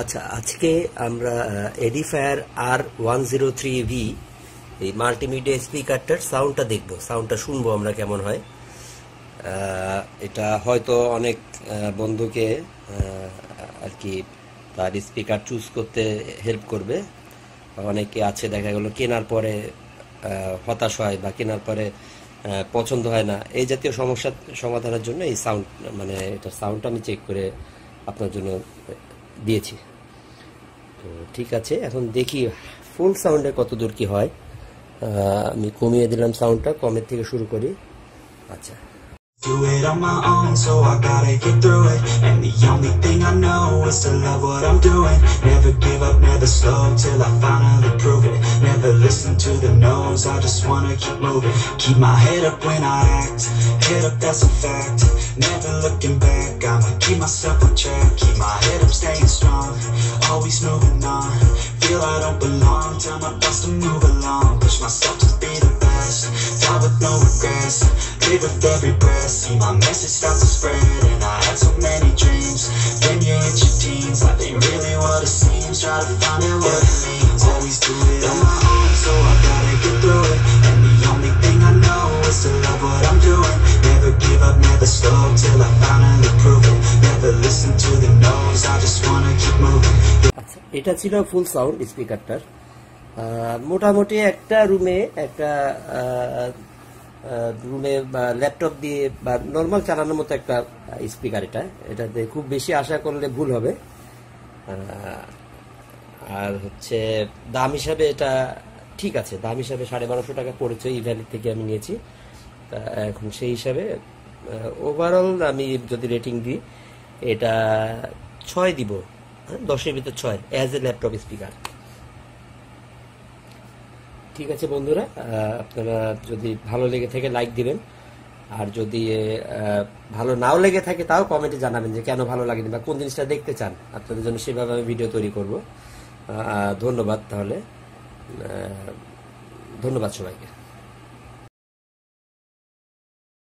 আচ্ছা, আজকে আমরা এডিফায়ার R103V এই মাল্টিমিডিয়া স্পিকারটার সাউন্ডটা দেখব, সাউন্ডটা শুনবো আমরা কেমন হয়। এটা হয়তো অনেক বন্ধুকে আর কি তার স্পিকার চুজ করতে হেল্প করবে। অনেকে আছে দেখা গেল কেনার পরে হতাশ হয় বা কেনার পরে পছন্দ হয় না, এই জাতীয় সমস্যা সমাধানের জন্য এই সাউন্ড মানে এটার সাউন্ডটা আমি চেক করে আপনার জন্য দিয়েছি। তো ঠিক আছে, এখন দেখি ফুল সাউন্ডে কত দূর কি হয়। আমি কমিয়ে দিলাম সাউন্ডটা, কমের থেকে শুরু করি। আচ্ছা, Do it on my own, so I gotta get through it. And the only thing I know is to love what I'm doing. Never give up, never slow, till I finally prove it. Never listen to the no's, I just wanna keep moving. Keep my head up when I act, head up, that's a fact. Never looking back, I'ma keep myself on track. Keep my head up, staying strong, always moving on. Feel I don't belong, tell my thoughts to move along. Push myself to be the best, die with no regrets. Live with every breath, see my message start to spread. And I had so many dreams, when you hit your teens, life ain't really what it seems. Try to find out what it means, always do it on my own, so I gotta get through it. And the only thing I know is to love what I'm doing. Never give up, never slow, till I finally prove it. Never listen to the no's, I just wanna keep moving. আচ্ছা, এটা ছিল full sound স্পিকারটার। মোটামুটি একটা রুমে বা laptop দিয়ে বা normal চালানোর মতো একটা স্পিকার। এটাতে খুব বেশি আশা করলে ভুল হবে। আর হচ্ছে দাম হিসাবে এটা ঠিক আছে, দাম হিসাবে 1250 টাকা পড়েছে, এই ভ্যালি থেকে আমি নিয়েছি। এখন সেই হিসাবে ওভারঅল আমি যদি রেটিং দিই, এটা 6 দিব, 10-এর ভিতর 6 অ্যাজ এ ল্যাপটপ স্পিকার। ঠিক আছে বন্ধুরা, আপনারা যদি ভালো লেগে থাকে লাইক দিবেন, আর যদি ভালো নাও লেগে থাকে তাও কমেন্টে জানাবেন যে কেন ভালো লাগেনি বা কোন জিনিসটা দেখতে চান। আপনাদের জন্য সেভাবে আমি ভিডিও তৈরি করব। ধন্যবাদ। তাহলে ধন্যবাদ সবাইকে।